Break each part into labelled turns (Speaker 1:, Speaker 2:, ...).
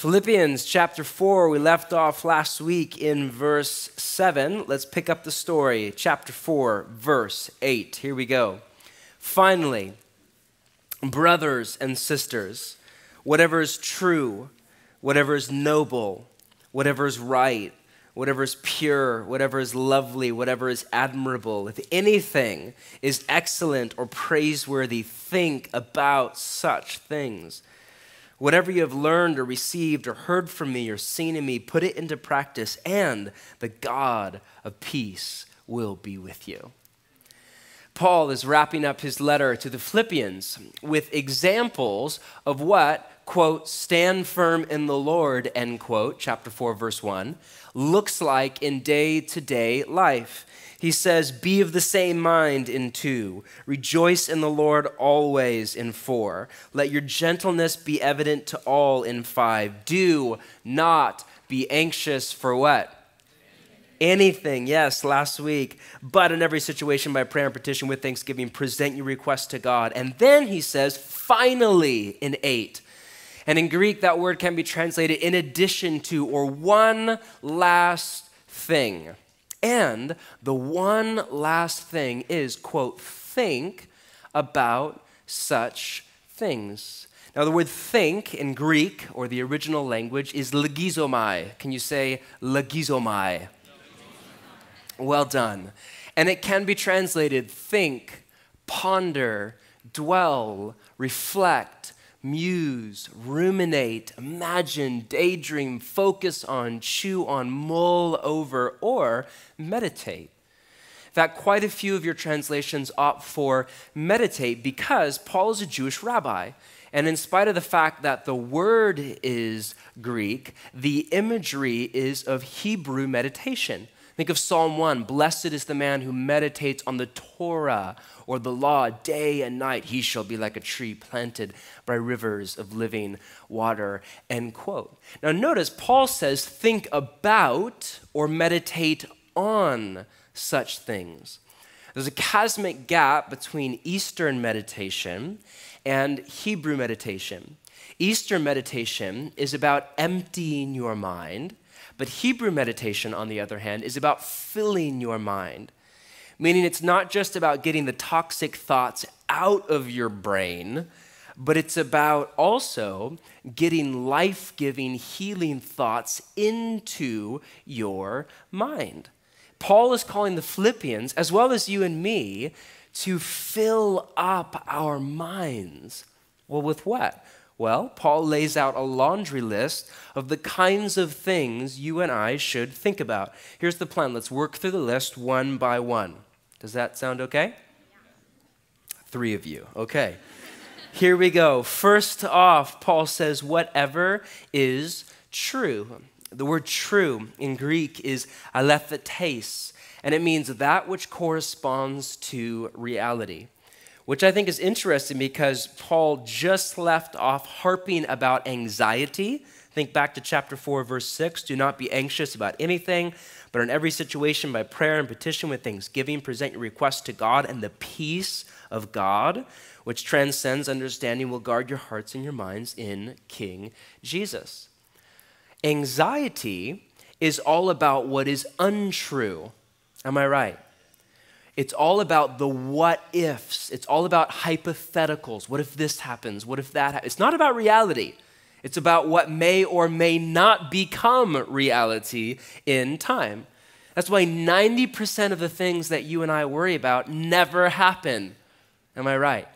Speaker 1: Philippians chapter 4, we left off last week in verse 7. Let's pick up the story. Chapter 4, verse 8. Here we go. Finally, brothers and sisters, whatever is true, whatever is noble, whatever is right, whatever is pure, whatever is lovely, whatever is admirable, if anything is excellent or praiseworthy, think about such things. Whatever you have learned or received or heard from me or seen in me, put it into practice, and the God of peace will be with you. Paul is wrapping up his letter to the Philippians with examples of what, quote, stand firm in the Lord, end quote, chapter 4, verse 1, looks like in day-to-day life. He says, be of the same mind in 2. Rejoice in the Lord always in 4. Let your gentleness be evident to all in 5. Do not be anxious for what? Anything, yes, last week. But in every situation, by prayer and petition with thanksgiving, present your requests to God. And then he says, finally, in 8. And in Greek, that word can be translated in addition to, or one last thing. And the one last thing is, quote, think about such things. Now, the word think in Greek, or the original language, is logizomai. Can you say logizomai? Well done. And it can be translated think, ponder, dwell, reflect, muse, ruminate, imagine, daydream, focus on, chew on, mull over, or meditate. In fact, quite a few of your translations opt for meditate because Paul is a Jewish rabbi. And in spite of the fact that the word is Greek, the imagery is of Hebrew meditation. Think of Psalm 1, blessed is the man who meditates on the Torah or the law day and night. He shall be like a tree planted by rivers of living water, end quote. Now notice Paul says think about or meditate on such things. There's a cosmic gap between Eastern meditation and Hebrew meditation. Eastern meditation is about emptying your mind. But Hebrew meditation, on the other hand, is about filling your mind, meaning it's not just about getting the toxic thoughts out of your brain, but it's about also getting life-giving, healing thoughts into your mind. Paul is calling the Philippians, as well as you and me, to fill up our minds. Well, with what? Well, Paul lays out a laundry list of the kinds of things you and I should think about. Here's the plan. Let's work through the list one by one. Does that sound okay? Yeah. 3 of you. Okay. Here we go. First off, Paul says, whatever is true. The word true in Greek is alethetes, and it means that which corresponds to reality. Which I think is interesting because Paul just left off harping about anxiety. Think back to chapter 4, verse 6. Do not be anxious about anything, but in every situation by prayer and petition with thanksgiving, present your requests to God, and the peace of God, which transcends understanding, will guard your hearts and your minds in King Jesus. Anxiety is all about what is untrue. Am I right? It's all about the what ifs. It's all about hypotheticals. What if this happens? What if that happens? It's not about reality. It's about what may or may not become reality in time. That's why 90% of the things that you and I worry about never happen. Am I right?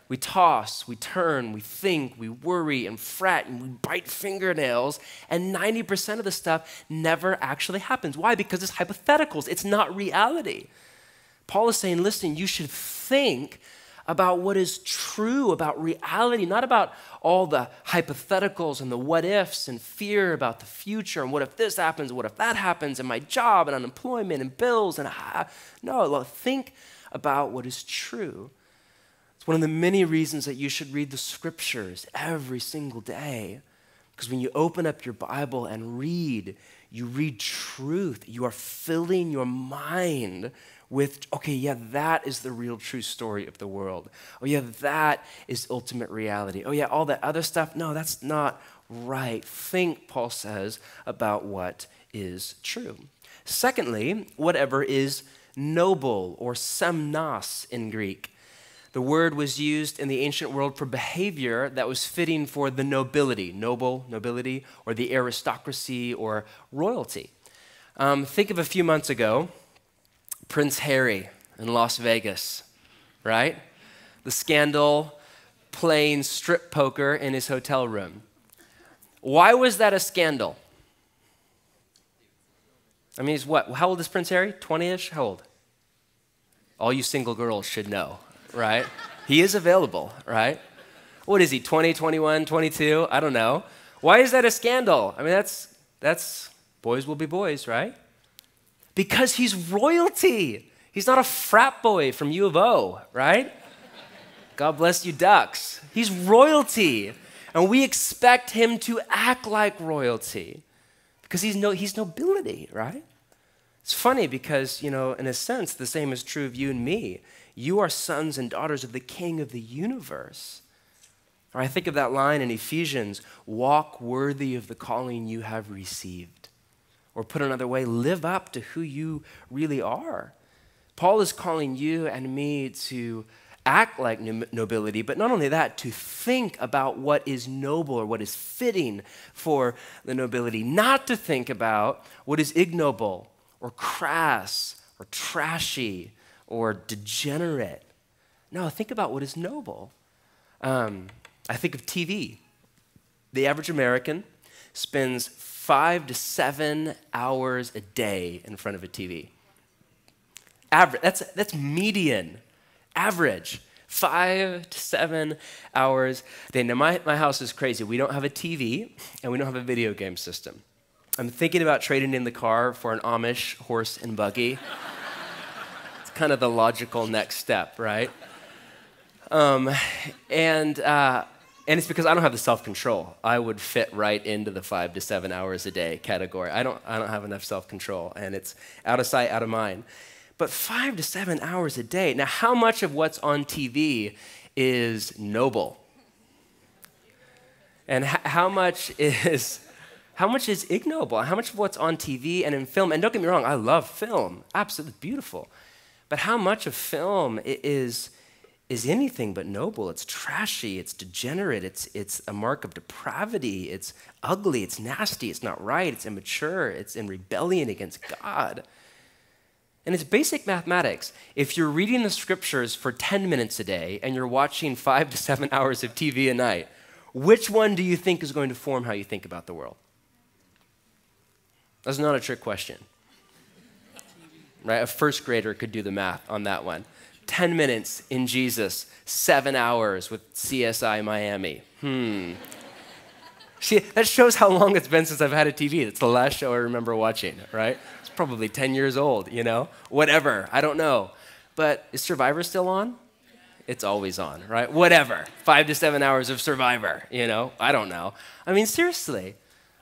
Speaker 1: We toss, we turn, we think, we worry and fret, and we bite fingernails, and 90% of the stuff never actually happens. Why? Because it's hypotheticals. It's not reality. Paul is saying, listen, you should think about what is true, about reality, not about all the hypotheticals and the what ifs and fear about the future and what if this happens, what if that happens, and my job and unemployment and bills and no, think about what is true. It's one of the many reasons that you should read the scriptures every single day, because when you open up your Bible and read, you read truth. You are filling your mind with, okay, yeah, that is the real true story of the world. Oh yeah, that is ultimate reality. Oh yeah, all that other stuff, no, that's not right. Think, Paul says, about what is true. Secondly, whatever is noble, or semnos in Greek. The word was used in the ancient world for behavior that was fitting for the nobility, nobility, or the aristocracy or royalty. Think of a few months ago, Prince Harry in Las Vegas, right? The scandal, playing strip poker in his hotel room. Why was that a scandal? I mean, he's what? How old is Prince Harry? 20-ish? How old? All you single girls should know, right? He is available, right? What is he, 20, 21, 22? I don't know. Why is that a scandal? I mean, that's boys will be boys, right? Because he's royalty. He's not a frat boy from U of O, right? God bless you, Ducks. He's royalty. And we expect him to act like royalty because he's nobility, right? It's funny because, in a sense, the same is true of you and me. You are sons and daughters of the King of the universe. Or I think of that line in Ephesians, walk worthy of the calling you have received. Or put another way, live up to who you really are. Paul is calling you and me to act like nobility, but not only that, to think about what is noble or what is fitting for the nobility, not to think about what is ignoble or crass or trashy or degenerate. No, think about what is noble. I think of TV. The average American spends 5 to 7 hours a day in front of a TV. That's median. Average, 5 to 7 hours a day. Now, my house is crazy. We don't have a TV, and we don't have a video game system. I'm thinking about trading in the car for an Amish horse and buggy. It's kind of the logical next step, right? And it's because I don't have the self-control. I would fit right into the 5 to 7 hours a day category. I don't have enough self-control, and it's out of sight, out of mind. But 5 to 7 hours a day. Now, how much of what's on TV is noble? And how much is ignoble? How much of what's on TV and in film? And don't get me wrong, I love film. Absolutely beautiful. But how much of film is anything but noble? It's trashy, it's degenerate, it's a mark of depravity, it's ugly, it's nasty, it's not right, it's immature, it's in rebellion against God. And it's basic mathematics. If you're reading the scriptures for 10 minutes a day and you're watching 5 to 7 hours of TV a night, which one do you think is going to form how you think about the world? That's not a trick question. Right? A first grader could do the math on that one. 10 minutes in Jesus, 7 hours with CSI Miami. See, that shows how long it's been since I've had a TV. It's the last show I remember watching, right? It's probably 10 years old, Whatever, I don't know. But is Survivor still on? It's always on, right? Whatever, 5 to 7 hours of Survivor, I don't know. I mean, seriously.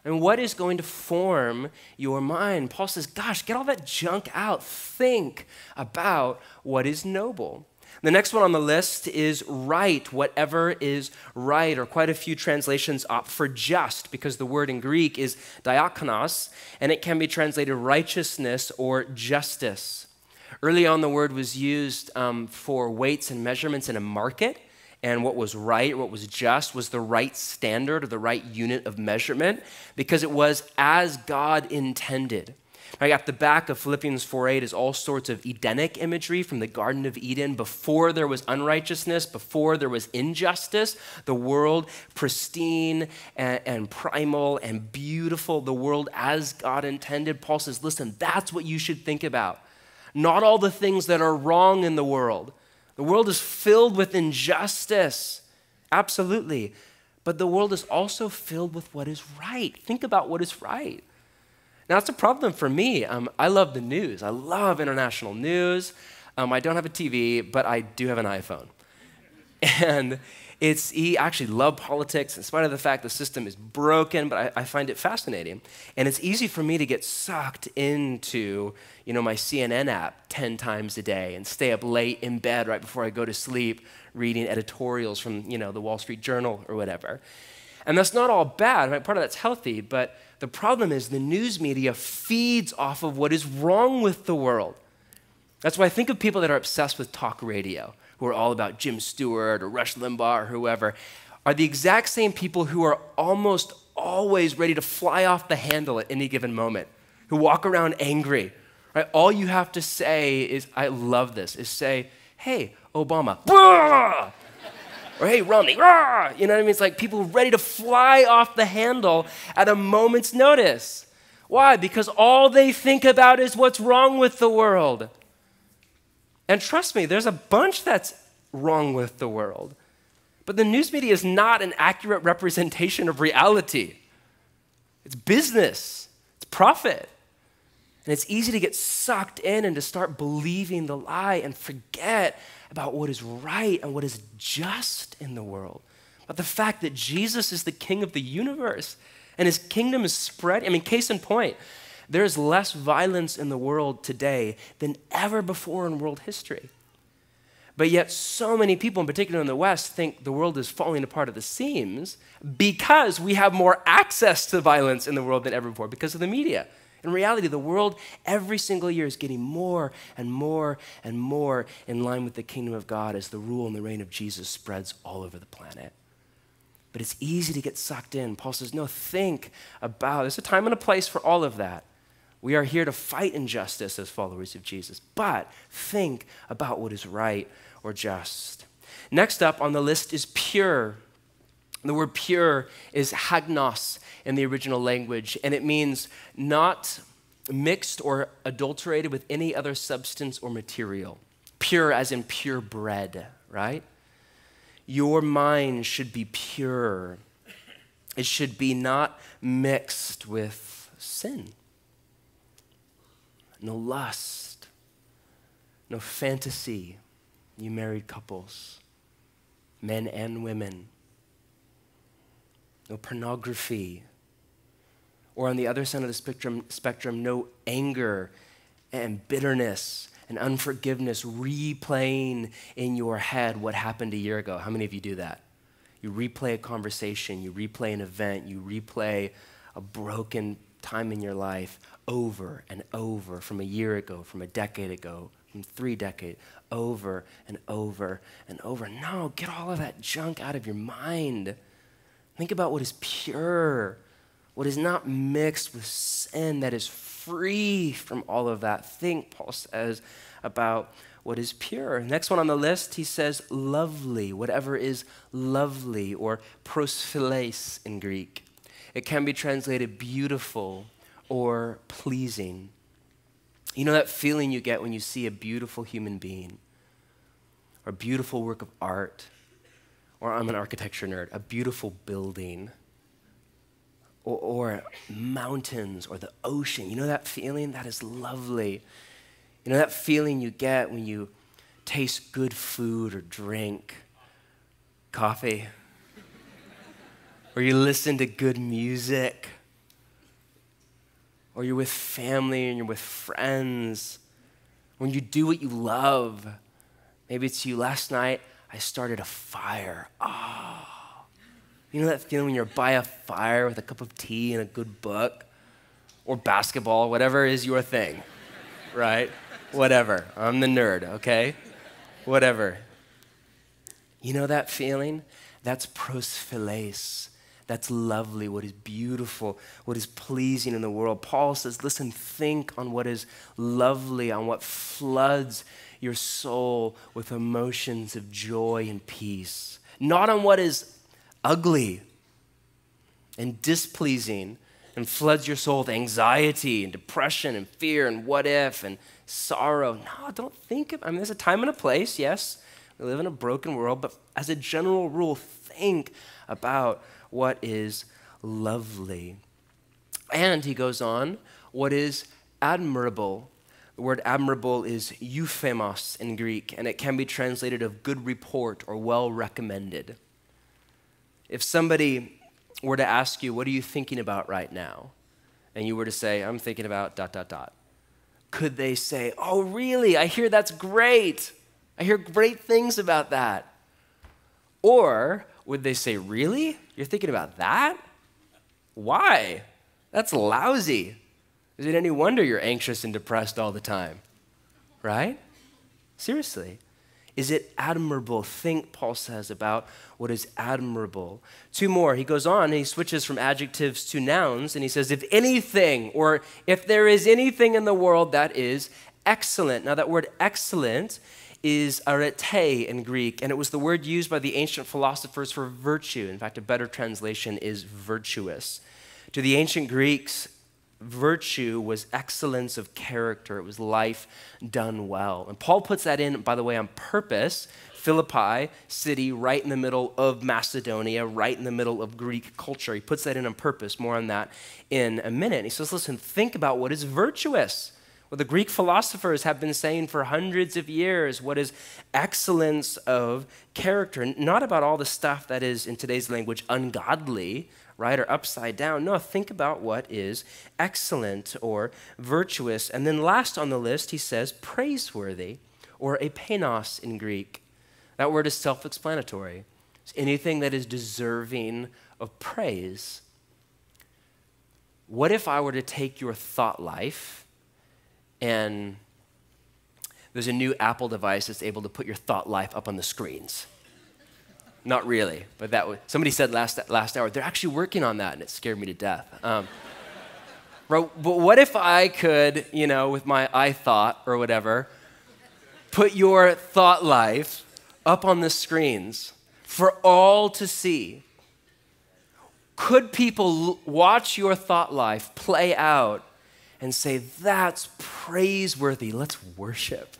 Speaker 1: And what is going to form your mind? Paul says, gosh, get all that junk out. Think about what is noble. The next one on the list is right, whatever is right, or quite a few translations opt for just, because the word in Greek is diakonos, and it can be translated righteousness or justice. Early on, the word was used for weights and measurements in a market, and what was right, what was just, was the right standard or the right unit of measurement, because it was as God intended. Right, at the back of Philippians 4:8 is all sorts of Edenic imagery from the Garden of Eden. Before there was unrighteousness, before there was injustice, the world pristine and primal and beautiful, the world as God intended. Paul says, listen, that's what you should think about. Not all the things that are wrong in the world. The world is filled with injustice, absolutely. But the world is also filled with what is right. Think about what is right. Now, it's a problem for me. I love the news. I love international news. I don't have a TV, but I do have an iPhone. And I actually love politics in spite of the fact the system is broken, but I find it fascinating. And it's easy for me to get sucked into, my CNN app 10 times a day and stay up late in bed right before I go to sleep reading editorials from, the Wall Street Journal or whatever. And that's not all bad, right? Part of that's healthy, but the problem is the news media feeds off of what is wrong with the world. That's why I think of people that are obsessed with talk radio, who are all about Jim Stewart or Rush Limbaugh or whoever, are the exact same people who are almost always ready to fly off the handle at any given moment, who walk around angry. Right? All you have to say is, I love this, is say, hey, Obama, rah! Or hey, Romney, rah! You know what I mean? It's like people ready to fly off the handle at a moment's notice. Why? Because all they think about is what's wrong with the world. And trust me, there's a bunch that's wrong with the world. But the news media is not an accurate representation of reality. It's business, it's profit. And it's easy to get sucked in and to start believing the lie and forget about what is right and what is just in the world. But the fact that Jesus is the king of the universe and his kingdom is spread. I mean, case in point, there's less violence in the world today than ever before in world history. But yet so many people, in particular in the West, think the world is falling apart at the seams because we have more access to violence in the world than ever before because of the media. In reality, the world every single year is getting more and more and more in line with the kingdom of God as the rule and the reign of Jesus spreads all over the planet. But it's easy to get sucked in. Paul says, no, think about, there's a time and a place for all of that. We are here to fight injustice as followers of Jesus, but think about what is right or just. Next up on the list is pure. The word pure is hagnos in the original language, and it means not mixed or adulterated with any other substance or material. Pure as in pure bread, right? Your mind should be pure. It should be not mixed with sin. No lust, no fantasy, you married couples, men and women. No pornography. Or on the other side of the spectrum, no anger and bitterness and unforgiveness replaying in your head what happened a year ago. How many of you do that? You replay a conversation, you replay an event, you replay a broken time in your life over and over from a year ago, from a decade ago, from 3 decades, over and over and over. No, get all of that junk out of your mind. Think about what is pure, what is not mixed with sin, that is free from all of that. Think, Paul says, about what is pure. Next one on the list, he says lovely, whatever is lovely, or prosphiles in Greek. It can be translated beautiful or pleasing. You know that feeling you get when you see a beautiful human being or a beautiful work of art, or I'm an architecture nerd, a beautiful building, or mountains or the ocean. You know that feeling? That is lovely. You know that feeling you get when you taste good food or drink, coffee, or you listen to good music, or you're with family and you're with friends, when you do what you love. Maybe it's you. Last night, I started a fire. Oh. You know that feeling when you're by a fire with a cup of tea and a good book, or basketball, whatever is your thing, right? Whatever. I'm the nerd, okay? Whatever. You know that feeling? That's prosphiles. That's lovely, what is beautiful, what is pleasing in the world. Paul says, listen, think on what is lovely, on what floods your soul with emotions of joy and peace. Not on what is ugly and displeasing and floods your soul with anxiety and depression and fear and what if and sorrow. No, don't think of, there's a time and a place, yes. We live in a broken world, but as a general rule, think about what is lovely. And he goes on, what is admirable. The word admirable is euphemos in Greek, and it can be translated of good report or well recommended. If somebody were to ask you, what are you thinking about right now? And you were to say, I'm thinking about ... Could they say, oh, really? I hear that's great. I hear great things about that. Or would they say, really? You're thinking about that? Why? That's lousy. Is it any wonder you're anxious and depressed all the time? Right? Seriously. Is it admirable? Think, Paul says, about what is admirable. Two more. He goes on and he switches from adjectives to nouns, and he says, if anything, or if there is anything in the world that is excellent. Now that word excellent is arete in Greek, and it was the word used by the ancient philosophers for virtue. In fact, a better translation is virtuous. To the ancient Greeks, virtue was excellence of character. It was life done well. And Paul puts that in, by the way, on purpose. Philippi, city right in the middle of Macedonia, right in the middle of Greek culture. He puts that in on purpose. More on that in a minute. And he says, listen, think about what is virtuous. Well, the Greek philosophers have been saying for hundreds of years what is excellence of character. Not about all the stuff that is, in today's language, ungodly, right, or upside down. No, think about what is excellent or virtuous. And then last on the list, he says praiseworthy, or epenos in Greek. That word is self-explanatory. It's anything that is deserving of praise. What if I were to take your thought life, and there's a new Apple device that's able to put your thought life up on the screens? Not really, but somebody said last hour, they're actually working on that, and it scared me to death. But what if I could, with my iThought or whatever, put your thought life up on the screens for all to see? Could people watch your thought life play out and say, that's praiseworthy, let's worship?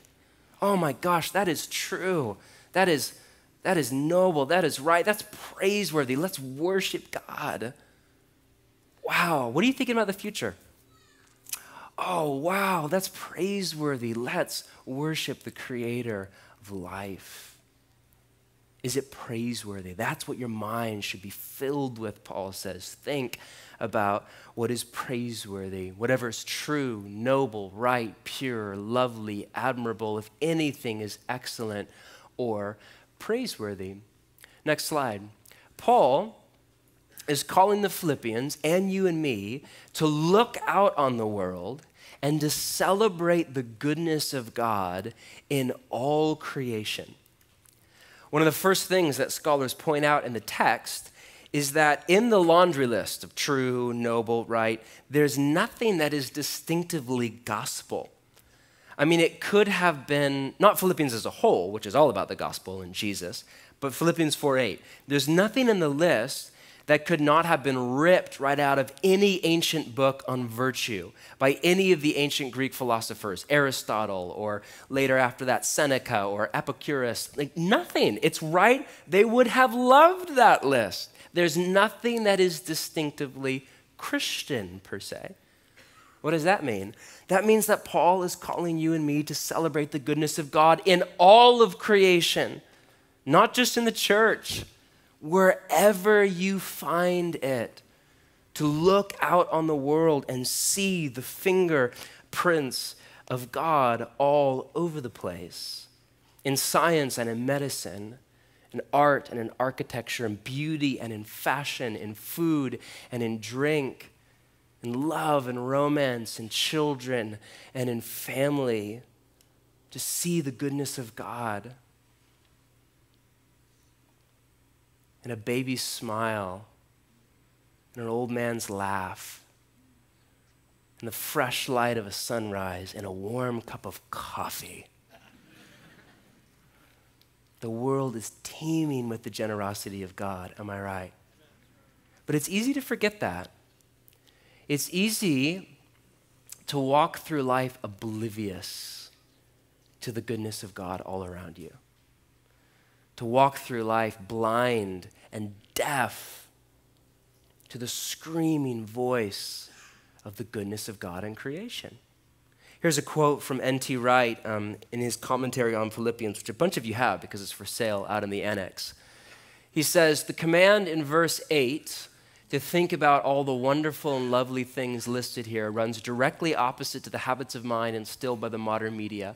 Speaker 1: Oh my gosh, that is true. That is noble, that is right, that's praiseworthy. Let's worship God. Wow, what are you thinking about the future? Oh, wow, that's praiseworthy. Let's worship the creator of life. Is it praiseworthy? That's what your mind should be filled with, Paul says. Think about what is praiseworthy, whatever is true, noble, right, pure, lovely, admirable, if anything is excellent or praiseworthy. Next slide. Paul is calling the Philippians and you and me to look out on the world and to celebrate the goodness of God in all creation. One of the first things that scholars point out in the text is that in the laundry list of true, noble, right, there's nothing that is distinctively gospel. I mean, it could have been, not Philippians as a whole, which is all about the gospel and Jesus, but Philippians 4:8. There's nothing in the list that could not have been ripped right out of any ancient book on virtue by any of the ancient Greek philosophers, Aristotle, or later after that, Seneca or Epicurus. Like nothing. It's right. They would have loved that list. There's nothing that is distinctively Christian per se. What does that mean? That means that Paul is calling you and me to celebrate the goodness of God in all of creation, not just in the church, wherever you find it, to look out on the world and see the fingerprints of God all over the place, in science and in medicine, in art and in architecture, in beauty and in fashion, in food and in drink, in love and romance, in children and in family, to see the goodness of God. And a baby's smile, and an old man's laugh, and the fresh light of a sunrise, and a warm cup of coffee. The world is teeming with the generosity of God, am I right? But it's easy to forget that. It's easy to walk through life oblivious to the goodness of God all around you. To walk through life blind and deaf to the screaming voice of the goodness of God in creation. Here's a quote from N.T. Wright in his commentary on Philippians, which a bunch of you have because it's for sale out in the annex. He says, the command in verse 8 to think about all the wonderful and lovely things listed here runs directly opposite to the habits of mind instilled by the modern media.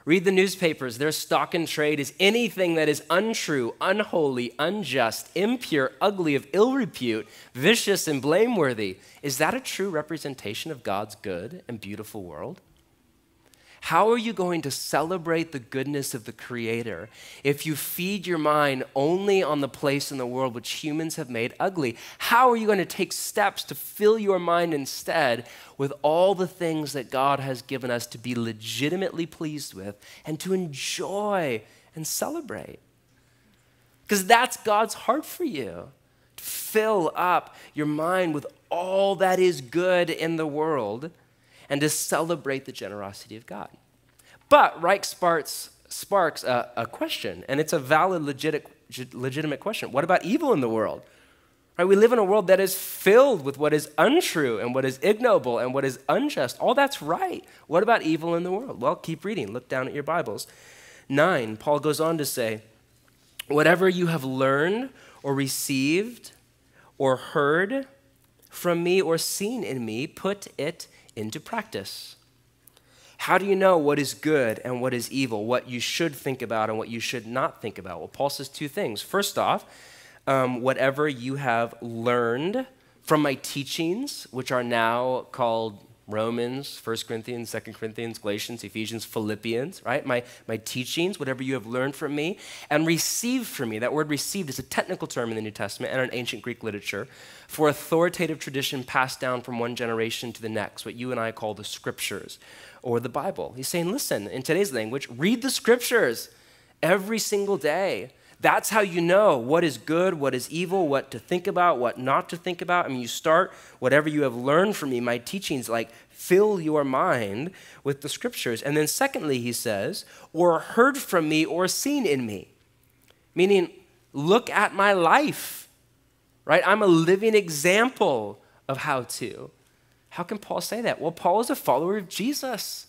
Speaker 1: Read the newspapers. Their stock in trade is anything that is untrue, unholy, unjust, impure, ugly, of ill repute, vicious, and blameworthy. Is that a true representation of God's good and beautiful world? How are you going to celebrate the goodness of the Creator if you feed your mind only on the place in the world which humans have made ugly? How are you going to take steps to fill your mind instead with all the things that God has given us to be legitimately pleased with and to enjoy and celebrate? Because that's God's heart for you, to fill up your mind with all that is good in the world and to celebrate the generosity of God. But Reich sparks a question, and it's a valid, legitimate question. What about evil in the world? Right? We live in a world that is filled with what is untrue and what is ignoble and what is unjust. All that's right. What about evil in the world? Well, keep reading. Look down at your Bibles. 9, Paul goes on to say, whatever you have learned or received or heard from me or seen in me, put it into practice. How do you know what is good and what is evil, what you should think about and what you should not think about? Well, Paul says two things. First off, whatever you have learned from my teachings, which are now called Romans, 1 Corinthians, 2 Corinthians, Galatians, Ephesians, Philippians, right? My teachings, whatever you have learned from me and received from me. That word received is a technical term in the New Testament and in ancient Greek literature for authoritative tradition passed down from one generation to the next, what you and I call the scriptures or the Bible. He's saying, listen, in today's language, read the scriptures every single day. That's how you know what is good, what is evil, what to think about, what not to think about. I mean, you start whatever you have learned from me, my teachings, like fill your mind with the scriptures. And then secondly, he says, or heard from me or seen in me. Meaning, look at my life, right? I'm a living example of how to. How can Paul say that? Well, Paul is a follower of Jesus,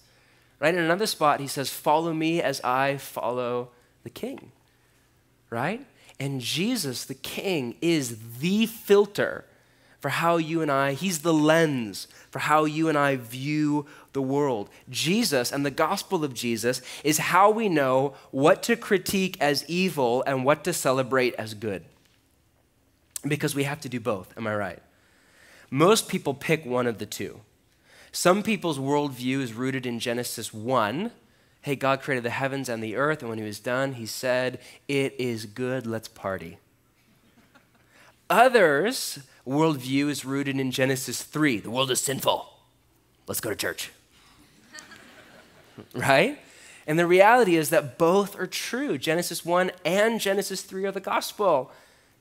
Speaker 1: right? In another spot, he says, follow me as I follow the King. Right? And Jesus, the King, is the filter for how you and I, he's the lens for how you and I view the world. Jesus and the gospel of Jesus is how we know what to critique as evil and what to celebrate as good. Because we have to do both, am I right? Most people pick one of the two. Some people's worldview is rooted in Genesis 1. Hey, God created the heavens and the earth, and when he was done, he said, it is good, let's party. Others' worldview is rooted in Genesis 3. The world is sinful. Let's go to church. Right? And the reality is that both are true. Genesis 1 and Genesis 3 are the gospel.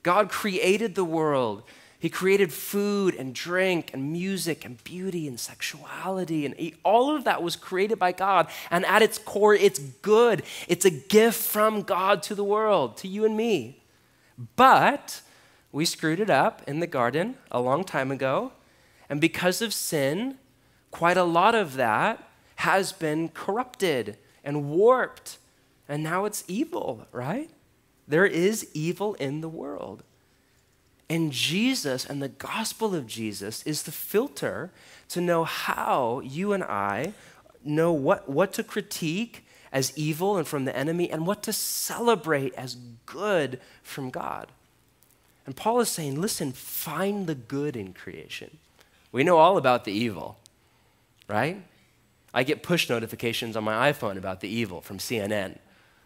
Speaker 1: God created the world. He created food and drink and music and beauty and sexuality. And all of that was created by God. And at its core, it's good. It's a gift from God to the world, to you and me. But we screwed it up in the garden a long time ago. And because of sin, quite a lot of that has been corrupted and warped. And now it's evil, right? There is evil in the world. And Jesus and the gospel of Jesus is the filter to know how you and I know what to critique as evil and from the enemy and what to celebrate as good from God. And Paul is saying, listen, find the good in creation. We know all about the evil, right? I get push notifications on my iPhone about the evil from CNN.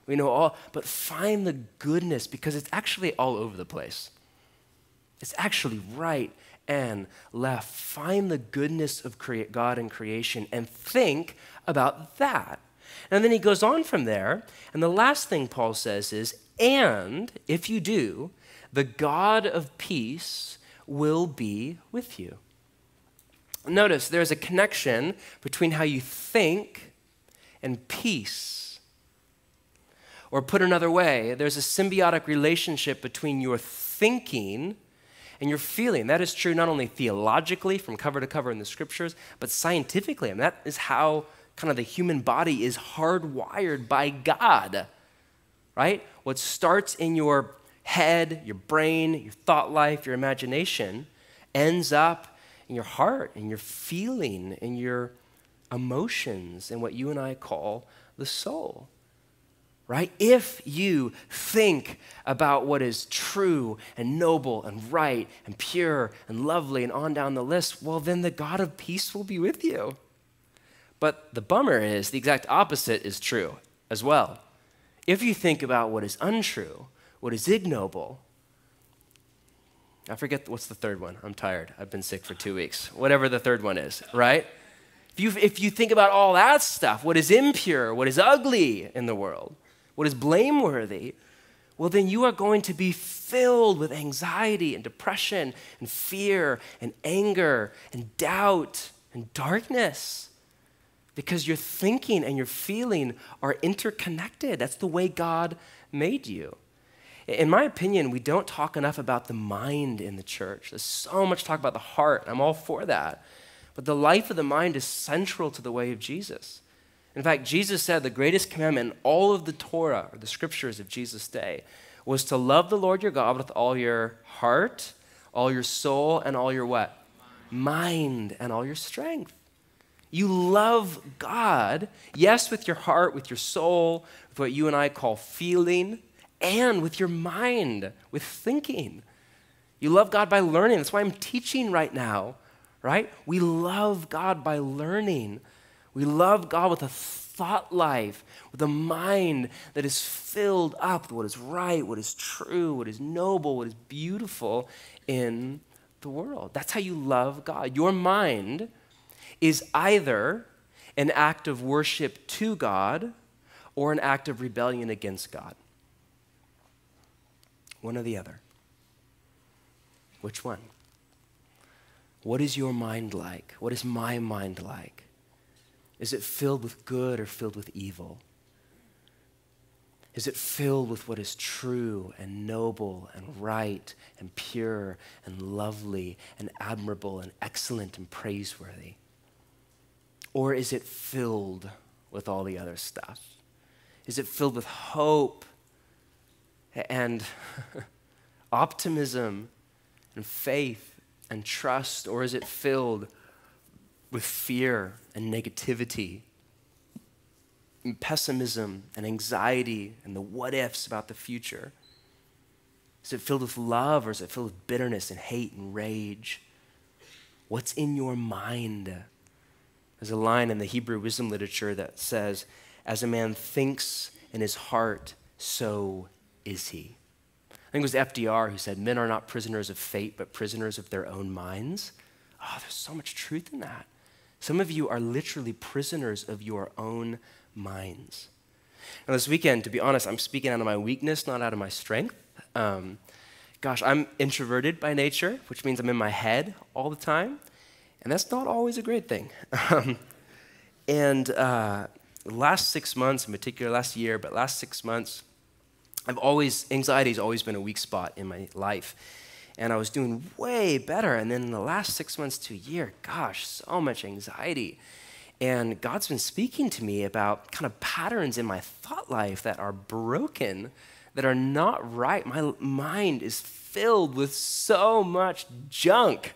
Speaker 1: We know all, but find the goodness because it's actually all over the place. It's actually right and left. Find the goodness of God in creation and think about that. And then he goes on from there, and the last thing Paul says is, and if you do, the God of peace will be with you. Notice there's a connection between how you think and peace. Or put another way, there's a symbiotic relationship between your thinking and your feeling. That is true not only theologically from cover to cover in the scriptures, but scientifically. I mean, that is how kind of the human body is hardwired by God, right? What starts in your head, your brain, your thought life, your imagination, ends up in your heart, in your feeling, in your emotions and what you and I call the soul. Right? If you think about what is true and noble and right and pure and lovely and on down the list, well, then the God of peace will be with you. But the bummer is the exact opposite is true as well. If you think about what is untrue, what is ignoble, I forget what's the third one. I'm tired. I've been sick for 2 weeks. Whatever the third one is, right? If you think about all that stuff, what is impure, what is ugly in the world, what is blameworthy, well, then you are going to be filled with anxiety and depression and fear and anger and doubt and darkness because your thinking and your feeling are interconnected. That's the way God made you. In my opinion, we don't talk enough about the mind in the church. There's so much talk about the heart. I'm all for that. But the life of the mind is central to the way of Jesus. In fact, Jesus said the greatest commandment in all of the Torah, or the scriptures of Jesus' day, was to love the Lord your God with all your heart, all your soul, and all your what? Mind, and all your strength. You love God, yes, with your heart, with your soul, with what you and I call feeling, and with your mind, with thinking. You love God by learning. That's why I'm teaching right now, right? We love God by learning. We love God with a thought life, with a mind that is filled up with what is right, what is true, what is noble, what is beautiful in the world. That's how you love God. Your mind is either an act of worship to God or an act of rebellion against God. One or the other. Which one? What is your mind like? What is my mind like? Is it filled with good or filled with evil? Is it filled with what is true and noble and right and pure and lovely and admirable and excellent and praiseworthy? Or is it filled with all the other stuff? Is it filled with hope and optimism and faith and trust? Or is it filled with fear and negativity and pessimism and anxiety and the what-ifs about the future? Is it filled with love or is it filled with bitterness and hate and rage? What's in your mind? There's a line in the Hebrew wisdom literature that says, as a man thinks in his heart, so is he. I think it was FDR who said, men are not prisoners of fate, but prisoners of their own minds. Oh, there's so much truth in that. Some of you are literally prisoners of your own minds. Now this weekend, to be honest, I'm speaking out of my weakness, not out of my strength. I'm introverted by nature, which means I'm in my head all the time. And that's not always a great thing. The last 6 months, in particular last year, but last 6 months, anxiety's always been a weak spot in my life. And I was doing way better. And then in the last 6 months to a year, gosh, so much anxiety. And God's been speaking to me about kind of patterns in my thought life that are broken, that are not right. My mind is filled with so much junk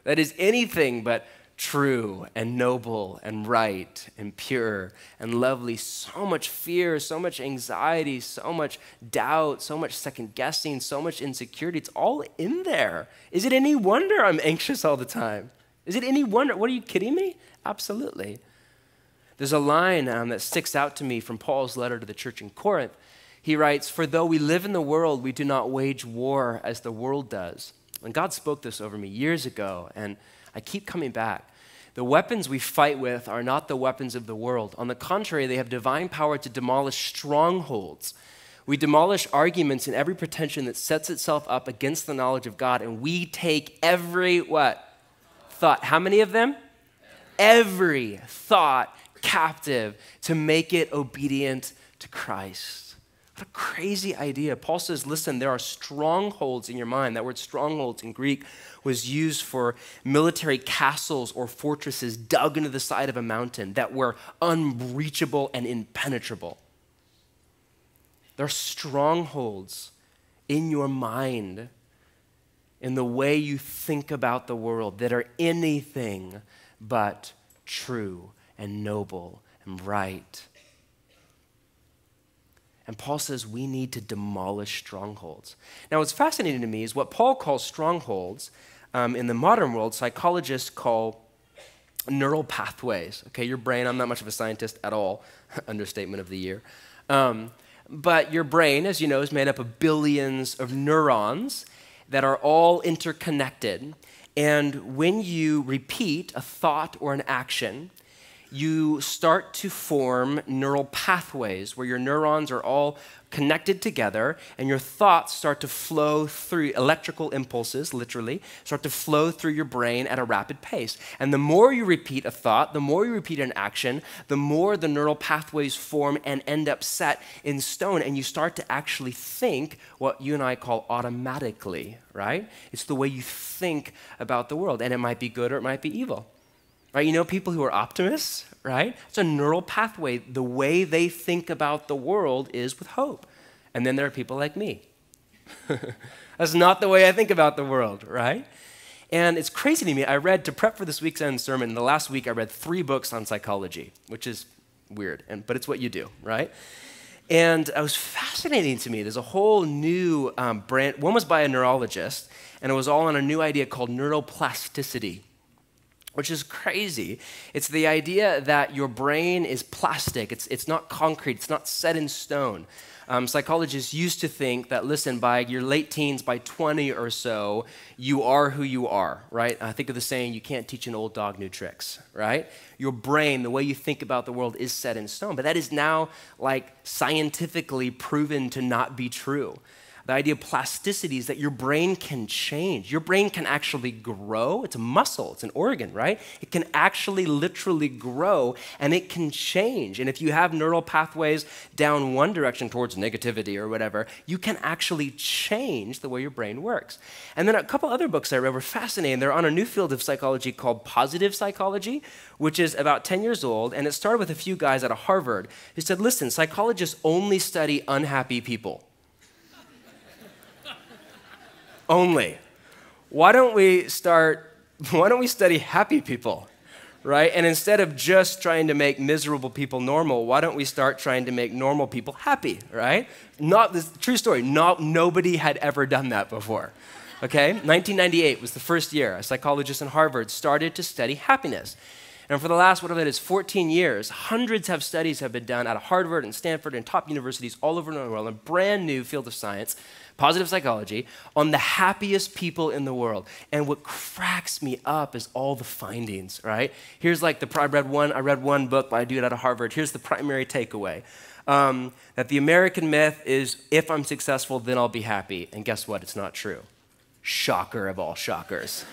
Speaker 1: that is anything but true and noble and right and pure and lovely. So much fear, so much anxiety, so much doubt, so much second guessing, so much insecurity. It's all in there. Is it any wonder I'm anxious all the time? Is it any wonder? What, are you kidding me? Absolutely. There's a line that sticks out to me from Paul's letter to the church in Corinth. He writes, "For though we live in the world, we do not wage war as the world does." And God spoke this over me years ago, and I keep coming back. The weapons we fight with are not the weapons of the world. On the contrary, they have divine power to demolish strongholds. We demolish arguments and every pretension that sets itself up against the knowledge of God, and we take every what? Thought. How many of them? Every thought captive to make it obedient to Christ. What a crazy idea. Paul says, listen, there are strongholds in your mind. That word strongholds in Greek was used for military castles or fortresses dug into the side of a mountain that were unreachable and impenetrable. There are strongholds in your mind, in the way you think about the world, that are anything but true and noble and right. And Paul says we need to demolish strongholds. Now, what's fascinating to me is what Paul calls strongholds, in the modern world, psychologists call neural pathways. Okay, your brain, I'm not much of a scientist at all, understatement of the year. But your brain, as you know, is made up of billions of neurons that are all interconnected. And when you repeat a thought or an action, you start to form neural pathways where your neurons are all connected together and your thoughts start to flow through, electrical impulses, literally, start to flow through your brain at a rapid pace. And the more you repeat a thought, the more you repeat an action, the more the neural pathways form and end up set in stone, and you start to actually think what you and I call automatically, right? It's the way you think about the world, and it might be good or it might be evil. Right? You know people who are optimists, right? It's a neural pathway. The way they think about the world is with hope. And then there are people like me. That's not the way I think about the world, right? And it's crazy to me. I read, to prep for this week's end sermon, the last week I read 3 books on psychology, which is weird, but it's what you do, right? And it was fascinating to me. There's a whole new brand. One was by a neurologist, and it was all on a new idea called neuroplasticity, which is crazy. It's the idea that your brain is plastic. It's not concrete. It's not set in stone. Psychologists used to think that, listen, by your late teens, by 20 or so, you are who you are, right? I think of the saying, you can't teach an old dog new tricks, right? Your brain, the way you think about the world is set in stone. But that is now like scientifically proven to not be true. The idea of plasticity is that your brain can change. Your brain can actually grow. It's a muscle. It's an organ, right? It can actually literally grow, and it can change. And if you have neural pathways down one direction towards negativity or whatever, you can actually change the way your brain works. And then a couple other books I read were fascinating. They're on a new field of psychology called positive psychology, which is about 10 years old, and it started with a few guys out of Harvard who said, listen, psychologists only study unhappy people. Only. Why don't we study happy people, right? And instead of just trying to make miserable people normal, why don't we start trying to make normal people happy, right? Not this true story. Nobody had ever done that before. Okay? 1998 was the first year a psychologist in Harvard started to study happiness. And for the last, 14 years, hundreds of studies have been done out of Harvard and Stanford and top universities all over the world, a brand new field of science, positive psychology, on the happiest people in the world. And what cracks me up is all the findings, right? Here's like I read one book by a dude out of Harvard. Here's the primary takeaway. That the American myth is, if I'm successful, then I'll be happy. And guess what? It's not true. Shocker of all shockers.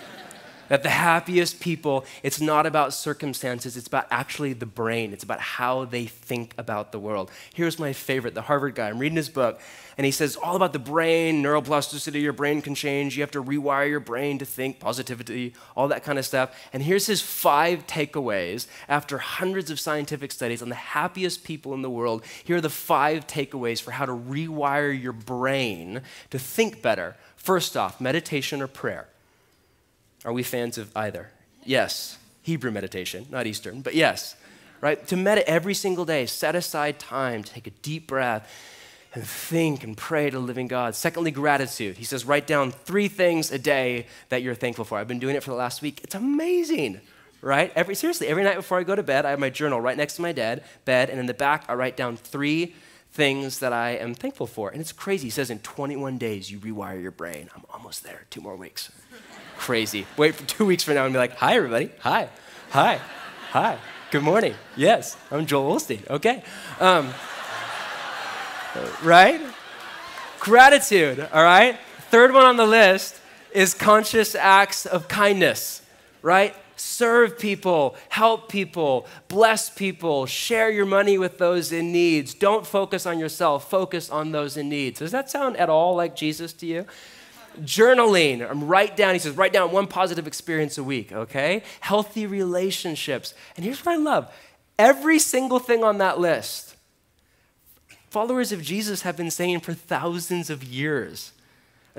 Speaker 1: That the happiest people, it's not about circumstances, it's about actually the brain. It's about how they think about the world. Here's my favorite, the Harvard guy. I'm reading his book, and he says all about the brain, neuroplasticity, your brain can change. You have to rewire your brain to think, positivity, all that kind of stuff. And here's his 5 takeaways after hundreds of scientific studies on the happiest people in the world. Here are the 5 takeaways for how to rewire your brain to think better. First off, meditation or prayer. Are we fans of either? Yes. Hebrew meditation, not Eastern, but yes. Right? To meditate every single day, set aside time to take a deep breath and think and pray to the living God. Secondly, gratitude. He says, write down 3 things a day that you're thankful for. I've been doing it for the last week. It's amazing, right? Seriously, every night before I go to bed, I have my journal right next to my bed, and in the back, I write down 3 things that I am thankful for. And it's crazy. He says in 21 days, you rewire your brain. I'm almost there. 2 more weeks. Crazy. Wait for 2 weeks from now and be like, hi, everybody. Hi. Hi. Hi. Good morning. Yes, I'm Joel Olstein. Okay. Right? Gratitude, all right? Third one on the list is conscious acts of kindness, right? Serve people, help people, bless people, share your money with those in need. Don't focus on yourself, focus on those in need. Does that sound at all like Jesus to you? Journaling, he says, write down 1 positive experience a week, okay? Healthy relationships. And here's what I love. Every single thing on that list, followers of Jesus have been saying for thousands of years,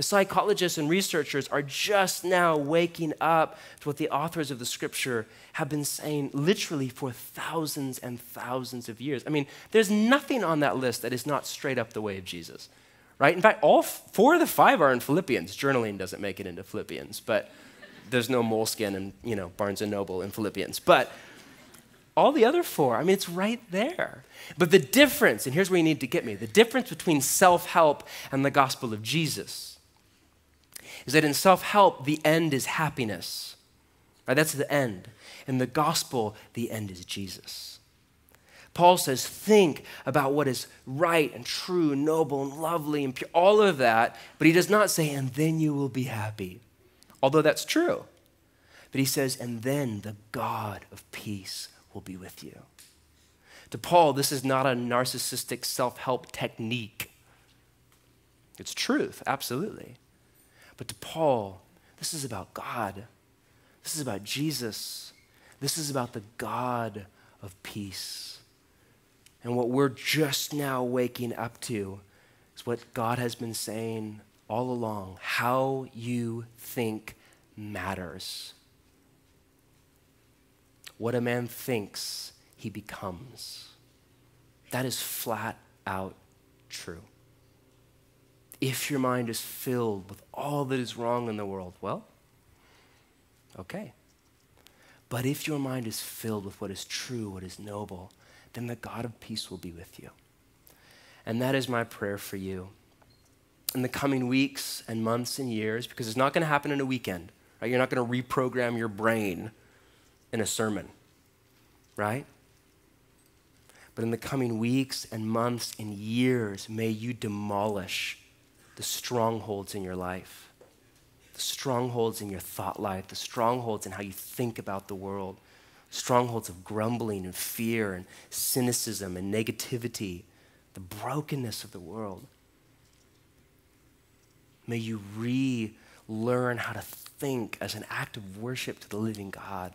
Speaker 1: Psychologists and researchers are just now waking up to what the authors of the scripture have been saying literally for thousands and thousands of years. I mean, there's nothing on that list that is not straight up the way of Jesus, right? In fact, all four of the five are in Philippians. Journaling doesn't make it into Philippians, but there's no moleskin and, Barnes & Noble in Philippians. But all the other four, I mean, it's right there. But the difference, and here's where you need to get me, the difference between self-help and the gospel of Jesus is that in self-help, the end is happiness. Right? That's the end. In the gospel, the end is Jesus. Paul says, think about what is right and true, noble and lovely and pure, all of that, but he does not say, and then you will be happy. Although that's true. But he says, and then the God of peace will be with you. To Paul, this is not a narcissistic self-help technique. It's truth, absolutely. But to Paul, this is about God. This is about Jesus. This is about the God of peace. And what we're just now waking up to is what God has been saying all along. How you think matters. What a man thinks, he becomes. That is flat out true. If your mind is filled with all that is wrong in the world, well, okay. But if your mind is filled with what is true, what is noble, then the God of peace will be with you. And that is my prayer for you in the coming weeks and months and years, because it's not going to happen in a weekend, right? You're not going to reprogram your brain in a sermon, right? But in the coming weeks and months and years, may you demolish the strongholds in your life, the strongholds in your thought life, the strongholds in how you think about the world, strongholds of grumbling and fear and cynicism and negativity, the brokenness of the world. May you relearn how to think as an act of worship to the living God.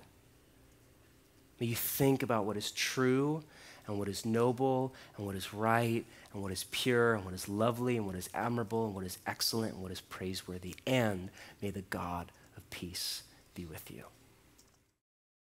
Speaker 1: May you think about what is true and what is noble and what is right and what is pure and what is lovely and what is admirable and what is excellent and what is praiseworthy. And may the God of peace be with you.